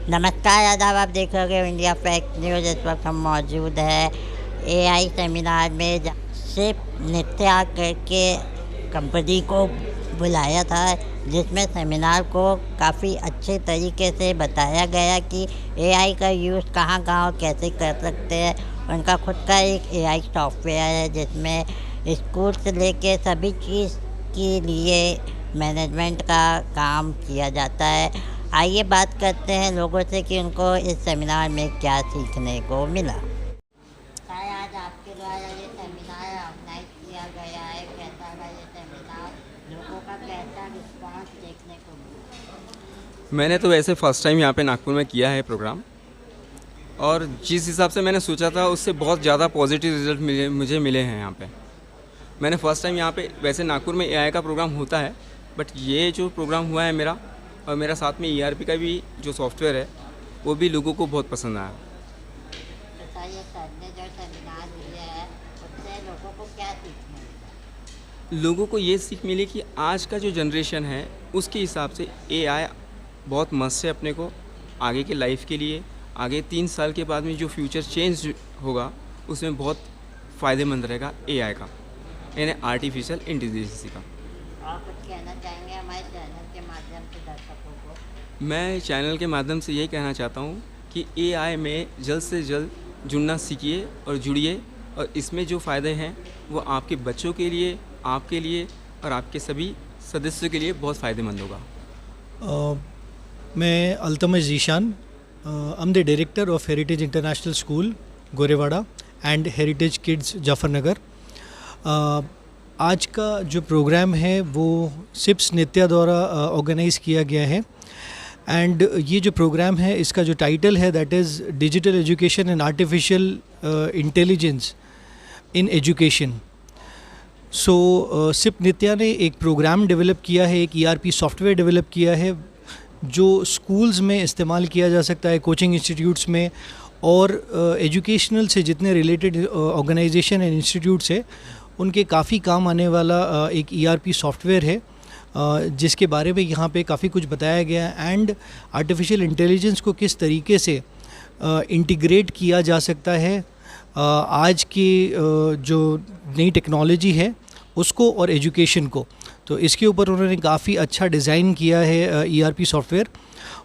नमस्कार आदाब, आप देख रहे हो इंडिया फैक्ट न्यूज़। इस वक्त हम मौजूद है एआई सेमिनार में, सिर्फ नित्या करके कंपनी को बुलाया था, जिसमें सेमिनार को काफ़ी अच्छे तरीके से बताया गया कि एआई का यूज़ कहाँ कहाँ और कैसे कर सकते हैं। उनका खुद का एक एआई सॉफ्टवेयर है जिसमें स्कूल से लेके सभी चीज़ के लिए मैनेजमेंट का काम किया जाता है। आइए बात करते हैं लोगों से कि उनको इस सेमिनार में क्या सीखने को मिला। आज आपके द्वारा ये सेमिनार ऑर्गेनाइज किया गया है, कैसा लगा ये सेमिनार, लोगों का कैसा रिस्पांस देखने को मिला? मैंने तो वैसे फ़र्स्ट टाइम यहाँ पे नागपुर में किया है प्रोग्राम, और जिस हिसाब से मैंने सोचा था उससे बहुत ज़्यादा पॉजिटिव रिजल्ट मुझे मिले हैं यहाँ पे। मैंने फ़र्स्ट टाइम यहाँ पे, वैसे नागपुर में एआई का प्रोग्राम होता है, बट ये जो प्रोग्राम हुआ है मेरा, और मेरा साथ में ईआरपी का भी जो सॉफ्टवेयर है वो भी लोगों को बहुत पसंद आया। तो ये सर ने जो सेमिनार दिया है उससे लोगों को क्या सीखने मिला? लोगों को ये सीख मिली कि आज का जो जनरेशन है उसके हिसाब से एआई बहुत मस्त है अपने को आगे के लाइफ के लिए। आगे 3 साल के बाद में जो फ्यूचर चेंज होगा उसमें बहुत फ़ायदेमंद रहेगा एआई का, यानी आर्टिफिशियल इंटेलिजेंस का। और कुछ कहना चाहेंगे हमारे चैनल के माध्यम से दर्शकों को? मैं चैनल के माध्यम से यही कहना चाहता हूँ कि एआई में जल्द से जल्द जुड़ना सीखिए और जुड़िए, और इसमें जो फ़ायदे हैं वो आपके बच्चों के लिए, आपके लिए और आपके सभी सदस्यों के लिए बहुत फ़ायदेमंद होगा। मैं Altamash Zeeshan, I am the director of heritage international school Gorewada and heritage kids Jafarnagar. आज का जो प्रोग्राम है वो सिप्स नित्या द्वारा ऑर्गेनाइज़ किया गया है, एंड ये जो प्रोग्राम है इसका जो टाइटल है that is digital education and artificial intelligence in education. So सिप नित्या ने एक प्रोग्राम डेवलप किया है, एक ईआरपी सॉफ्टवेयर डेवलप किया है जो स्कूल्स में इस्तेमाल किया जा सकता है, कोचिंग इंस्टीट्यूट्स में, और एजुकेशनल से जितने रिलेटेड ऑर्गेनाइजेशन एंड इंस्टीट्यूट्स है उनके काफ़ी काम आने वाला एक ईआरपी सॉफ्टवेयर है, जिसके बारे में यहाँ पे काफ़ी कुछ बताया गया है, एंड आर्टिफिशियल इंटेलिजेंस को किस तरीके से इंटीग्रेट किया जा सकता है आज की जो नई टेक्नोलॉजी है उसको और एजुकेशन को। तो इसके ऊपर उन्होंने काफ़ी अच्छा डिज़ाइन किया है ईआरपी सॉफ्टवेयर,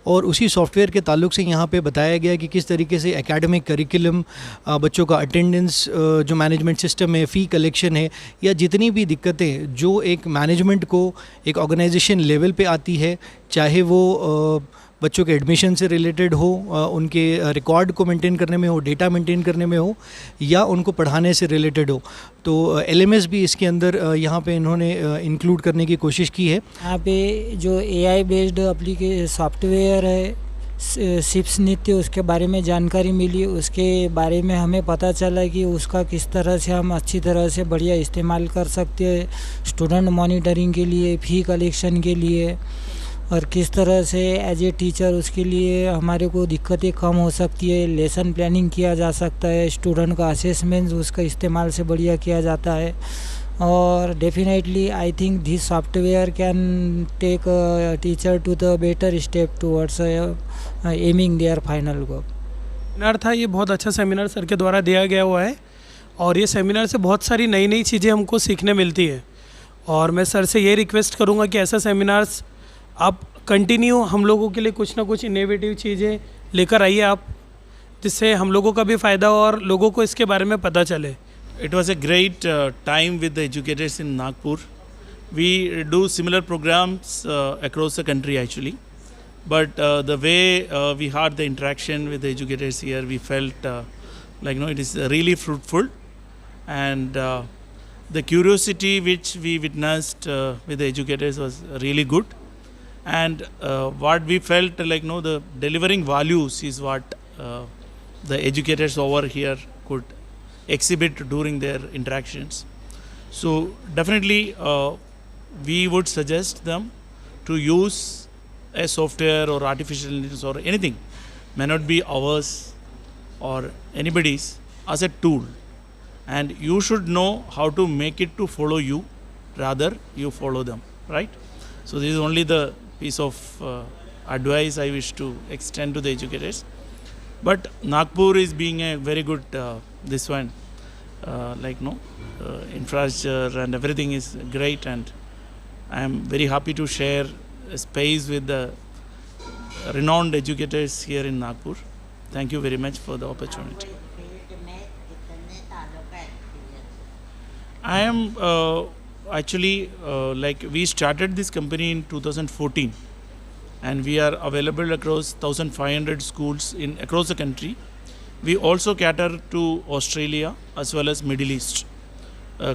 और उसी सॉफ्टवेयर के ताल्लुक से यहाँ पे बताया गया कि किस तरीके से एकेडमिक करिकुलम, बच्चों का अटेंडेंस, जो मैनेजमेंट सिस्टम है, फ़ी कलेक्शन है, या जितनी भी दिक्कतें जो एक मैनेजमेंट को एक ऑर्गेनाइजेशन लेवल पे आती है, चाहे वो बच्चों के एडमिशन से रिलेटेड हो, उनके रिकॉर्ड को मेंटेन करने में हो, डेटा मेंटेन करने में हो, या उनको पढ़ाने से रिलेटेड हो, तो एलएमएस भी इसके अंदर यहाँ पे इन्होंने इंक्लूड करने की कोशिश की है। यहाँ पे जो एआई बेस्ड एप्लीकेशन सॉफ्टवेयर है सिप्स नित्य, उसके बारे में जानकारी मिली, उसके बारे में हमें पता चला कि उसका किस तरह से हम अच्छी तरह से बढ़िया इस्तेमाल कर सकते हैं स्टूडेंट मॉनिटरिंग के लिए, फ़ी कलेक्शन के लिए, और किस तरह से एज ए टीचर उसके लिए हमारे को दिक्कतें कम हो सकती है, लेसन प्लानिंग किया जा सकता है, स्टूडेंट का असेसमेंट उसका इस्तेमाल से बढ़िया किया जाता है। और definitely I think this software can take teacher to the better step towards aiming their final goal. Seminar था, ये बहुत अच्छा सेमिनार सर के द्वारा दिया गया हुआ है, और ये सेमिनार से बहुत सारी नई नई चीज़ें हमको सीखने मिलती है, और मैं सर से ये रिक्वेस्ट करूँगा कि ऐसा सेमिनार्स आप कंटिन्यू हम लोगों के लिए कुछ ना कुछ इनोवेटिव चीज़ें लेकर आइए आप, जिससे हम लोगों का भी फ़ायदा हो और लोगों को इसके बारे में पता चले। It was a great time with the educators in Nagpur. We do similar programs across the country actually, but the way we had the interaction with the educators here, we felt like it is really fruitful, and the curiosity which we witnessed with the educators was really good, and what we felt the delivering values is what the educators over here could exhibit during their interactions. So definitely we would suggest them to use a software or artificial intelligence or anything, may not be ours or anybody's, as a tool, and you should know how to make it to follow you rather you follow them, right? So this is only the piece of advice I wish to extend to the educators. But Nagpur is being a very good this one, infrastructure and everything is great, and I am very happy to share a space with the renowned educators here in Nagpur. Thank you very much for the opportunity. I am actually we started this company in 2014, and we are available across 1,500 schools across the country. We also cater to Australia as well as Middle East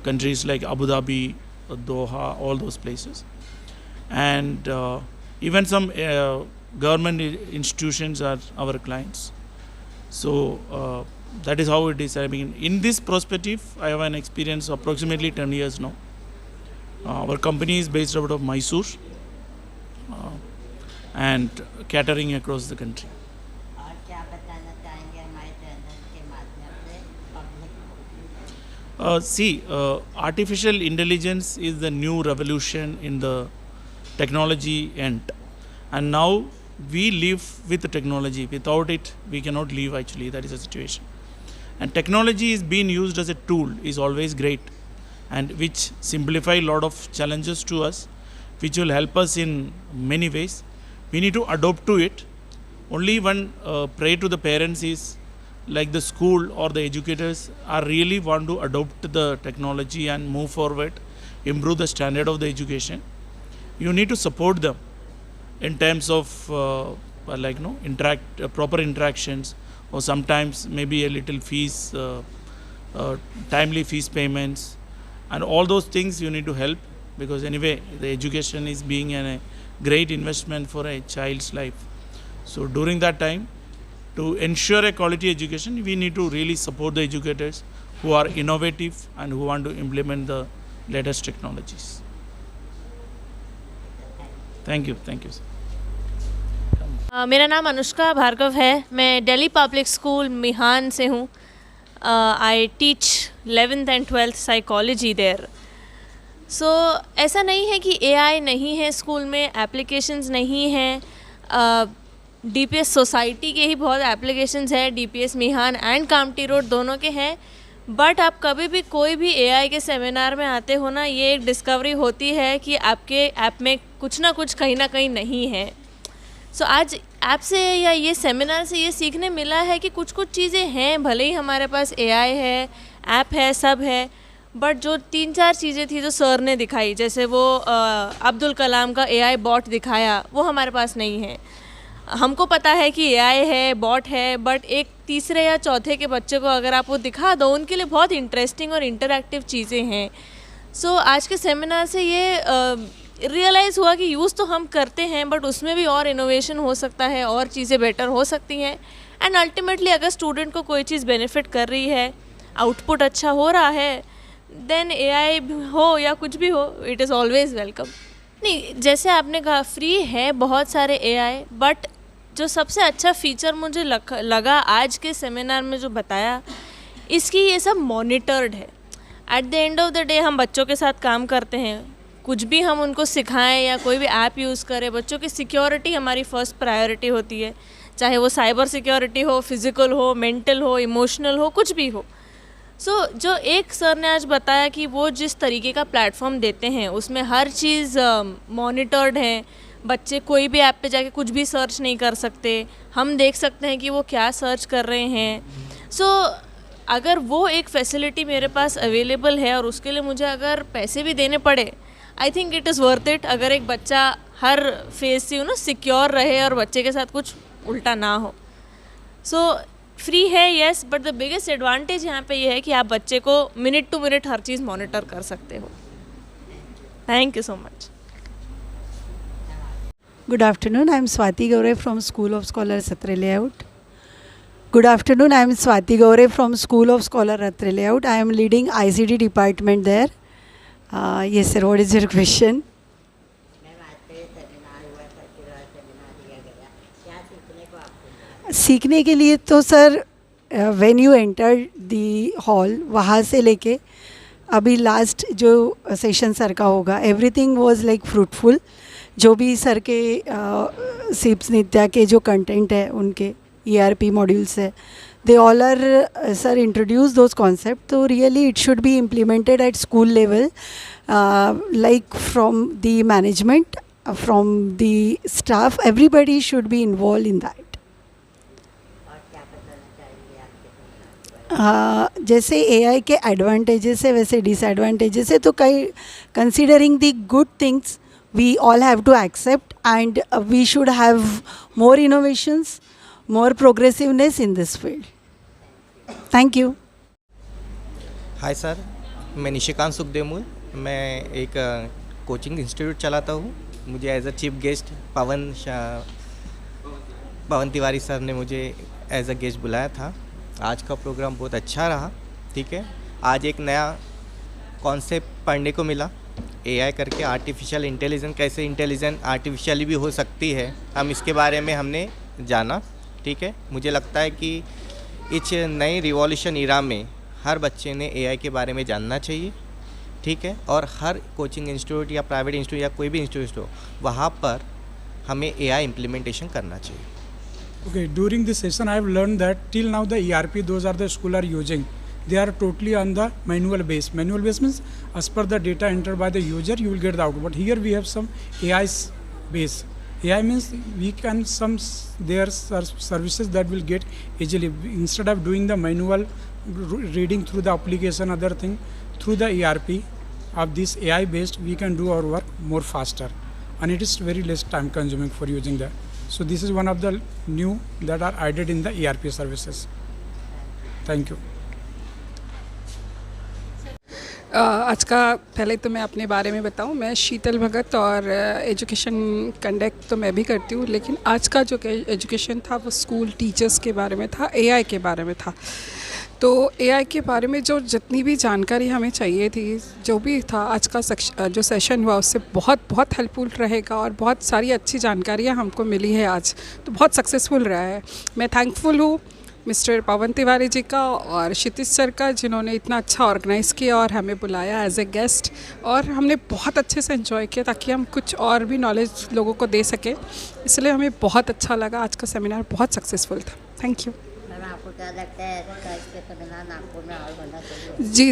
countries like Abu Dhabi, Doha, all those places, and even some government institutions are our clients. So that is how it is. I mean, in this perspective, I have an experience of approximately 10 years now. Our company is based out of Mysore and catering across the country. और क्या बताना चाहेंगे हमारे channel के माध्यम से public को? Artificial intelligence is the new revolution in the technology end, and now we live with the technology. Without it, we cannot live. Actually, that is the situation. And technology is being used as a tool is always great, and which simplify a lot of challenges to us, which will help us in many ways. We need to adopt to it. Only one prayer to the parents is, like the school or the educators are really want to adopt the technology and move forward, improve the standard of the education. You need to support them in terms of proper interactions, or sometimes maybe a little fees, timely fees payments, and all those things you need to help, because anyway the education is being a great investment for a child's life. So during that time, to ensure a quality education, we need to really support the educators who are innovative and who want to implement the latest technologies. Thank you. Thank you, sir. मेरा नाम अनुष्का भार्गव है. मैं Delhi public school Mihan से हूँ. I teach 11th and 12th psychology there. So ऐसा नहीं है कि एआई नहीं है स्कूल में, एप्लीकेशंस नहीं हैं. डीपीएस सोसाइटी के ही बहुत एप्लीकेशंस हैं, DPS Mihan and Kamptee road दोनों के हैं. बट आप कभी भी कोई भी एआई के सेमिनार में आते हो ना, ये एक डिस्कवरी होती है कि आपके ऐप में कुछ ना कुछ कहीं ना कहीं नहीं है. सो आज ऐप से या ये सेमिनार से ये सीखने मिला है कि कुछ कुछ चीज़ें हैं, भले ही हमारे पास एआई है, ऐप है, सब है, बट जो 3-4 चीज़ें थी जो सर ने दिखाई, जैसे वो अब्दुल कलाम का एआई बॉट दिखाया, वो हमारे पास नहीं है. हमको पता है कि एआई है, बॉट है, बट एक तीसरे या चौथे के बच्चे को अगर आप वो दिखा दो, उनके लिए बहुत इंटरेस्टिंग और इंटरैक्टिव चीज़ें हैं. सो आज के सेमिनार से ये रियलाइज़ हुआ कि यूज़ तो हम करते हैं, बट उसमें भी और इनोवेशन हो सकता है, और चीज़ें बेटर हो सकती हैं. एंड अल्टीमेटली अगर स्टूडेंट को कोई चीज़ बेनिफिट कर रही है, आउटपुट अच्छा हो रहा है, देन एआई हो या कुछ भी हो, इट इज़ ऑलवेज़ वेलकम. नहीं, जैसे आपने कहा फ्री है बहुत सारे एआई, बट जो सबसे अच्छा फीचर मुझे लगा आज के सेमिनार में जो बताया, इसकी ये सब मॉनिटर्ड है. At the end of the day हम बच्चों के साथ काम करते हैं, कुछ भी हम उनको सिखाएं या कोई भी ऐप यूज़ करें, बच्चों की सिक्योरिटी हमारी फर्स्ट प्रायोरिटी होती है. चाहे वो साइबर सिक्योरिटी हो, फिज़िकल हो, मेंटल हो, इमोशनल हो, कुछ भी हो. सो जो एक सर ने आज बताया कि वो जिस तरीके का प्लेटफॉर्म देते हैं उसमें हर चीज़ मॉनिटर्ड है. बच्चे कोई भी ऐप पे जाके कुछ भी सर्च नहीं कर सकते, हम देख सकते हैं कि वो क्या सर्च कर रहे हैं. सो अगर वो एक फैसिलिटी मेरे पास अवेलेबल है और उसके लिए मुझे अगर पैसे भी देने पड़े, I think it is worth it. अगर एक बच्चा हर फेज से सिक्योर रहे और बच्चे के साथ कुछ उल्टा ना हो. सो फ्री है yes, but the biggest advantage यहाँ पे ये है कि आप बच्चे को minute to minute her cheese monitor कर सकते हो. Thank you so much. Good afternoon. I am Swati Gaure from School of Scholar Ratre Layout. Good afternoon. I am Swati Gaure from School of Scholar Ratre Layout. I am leading ICT department there. Yes, sir. What is your question? सीखने के लिए तो sir when you enter the hall, वहाँ से लेके अभी last जो session sir का होगा, एवरीथिंग वाज लाइक फ्रूटफुल. जो भी सर के सिप्स नित्या के जो कंटेंट है उनके ERP मॉड्यूल्स है, they all are sir introduce those concepts. So really it should be implemented at school level, like from the management, from the staff, everybody should be involved in that. जैसे AI के advantages है वैसे disadvantages है, तो कई considering the good things we all have to accept, and we should have more innovations, more progressiveness in this field. Thank you. Hi sir, मैं निशिकांत सुखदेव, मैं एक कोचिंग इंस्टीट्यूट चलाता हूँ. मुझे as a chief guest Pawan Tiwari sir ने मुझे as a guest बुलाया था. आज का प्रोग्राम बहुत अच्छा रहा. ठीक है, आज एक नया कॉन्सेप्ट पढ़ने को मिला. AI करके आर्टिफिशियल इंटेलिजेंस, कैसे इंटेलिजेंट आर्टिफिशियली भी हो सकती है, हम इसके बारे में हमने जाना. ठीक है, मुझे लगता है कि इस नई रिवॉल्यूशन इरा में हर बच्चे ने AI के बारे में जानना चाहिए. ठीक है, और हर कोचिंग इंस्टीट्यूट या प्राइवेट इंस्टीट्यूट या कोई भी इंस्टीट्यूट हो, वहाँ पर हमें AI इम्प्लीमेंटेशन करना चाहिए. Okay, during this session I have learned that till now the ERP those are the school are using, they are totally on the manual base. Manual base means as per the data entered by the user you will get the output. But here we have some AI base. AI means we can there are services that will get easily, instead of doing the manual reading through the application other thing, through the ERP of this AI based we can do our work more faster, and it is very less time consuming for using that. So this is one of the new that are added in the ERP services. Thank you. आज का पहले तो मैं अपने बारे में बताऊं. मैं शीतल भगत और एजुकेशन कंडक्ट तो मैं भी करती हूं, लेकिन आज का जो एजुकेशन था वो स्कूल टीचर्स के बारे में था, AI के बारे में था. तो AI के बारे में जो जितनी भी जानकारी हमें चाहिए थी, जो भी था आज का जो सेशन हुआ उससे बहुत बहुत हेल्पफुल रहेगा, और बहुत सारी अच्छी जानकारियाँ हमको मिली है आज, तो बहुत सक्सेसफुल रहा है. मैं थैंकफुल हूँ मिस्टर पवन तिवारी जी का और क्षितिज सर का, जिन्होंने इतना अच्छा ऑर्गेनाइज़ किया और हमें बुलाया एज ए गेस्ट, और हमने बहुत अच्छे से एंजॉय किया ताकि हम कुछ और भी नॉलेज लोगों को दे सकें. इसलिए हमें बहुत अच्छा लगा. आज का सेमिनार बहुत सक्सेसफुल था. Thank you. आपको क्या लगता है इसके सेमिनार नागपुर में और होना चाहिए? जी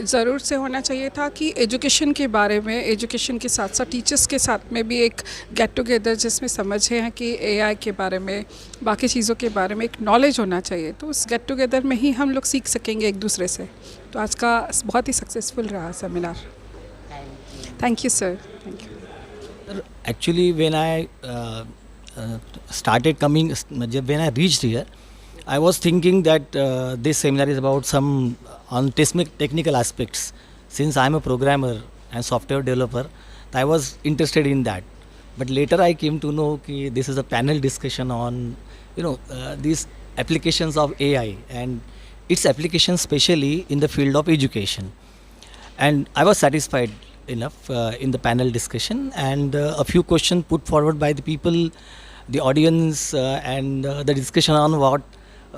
ज़रूर से होना चाहिए था कि एजुकेशन के बारे में, एजुकेशन के साथ साथ टीचर्स के साथ में भी एक गेट टुगेदर जिसमें समझे हैं कि AI के बारे में, बाकी चीज़ों के बारे में एक नॉलेज होना चाहिए. तो उस गेट टुगेदर में ही हम लोग सीख सकेंगे एक दूसरे से. तो आज का बहुत ही सक्सेसफुल रहा seminar. Thank you sir. Thank you. Actually, when I started coming, when I reached here, I was thinking that this seminar is about some on technical aspects. Since I am a programmer and software developer, I was interested in that. But later I came to know that this is a panel discussion on, these applications of AI and its application, especially in the field of education. And I was satisfied enough in the panel discussion, and a few questions put forward by the people, the audience, and the discussion on what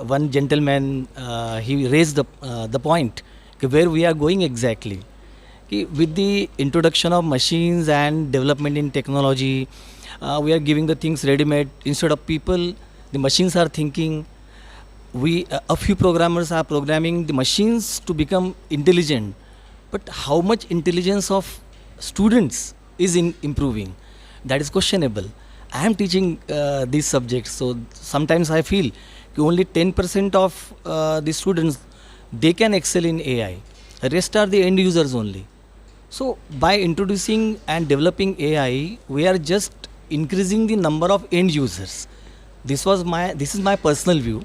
one gentleman he raised the point where we are going exactly. With the introduction of machines and development in technology, we are giving the things ready-made instead of people. The machines are thinking. A few programmers are programming the machines to become intelligent. But how much intelligence of students is improving? That is questionable. I am teaching these subjects, so sometimes I feel only 10% of the students they can excel in AI. The rest are the end users only. So by introducing and developing AI, we are just increasing the number of end users. This is my personal view.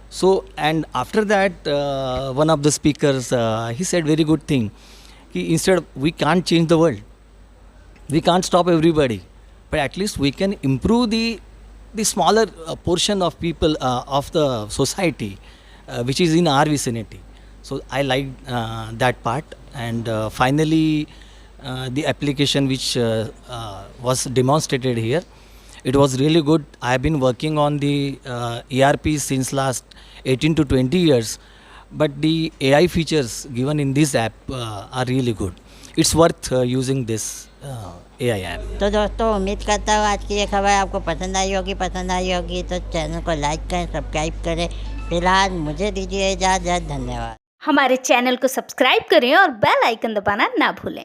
So, and after that, one of the speakers he said very good thing. Instead, we can't change the world. We can't stop everybody, but at least we can improve the smaller portion of people of the society which is in our vicinity. So I like that part. And finally the application which was demonstrated here, it was really good. I have been working on the ERP since last 18 to 20 years, but the AI features given in this app are really good. It's worth using this AI app. तो दोस्तों उम्मीद करता हूँ आज की ये खबर आपको पसंद आई होगी तो चैनल को लाइक करें, सब्सक्राइब करें। फिलहाल मुझे दीजिए इजाज़त, धन्यवाद। हमारे चैनल को सब्सक्राइब करें और बेल आइकन दबाना ना भूलें।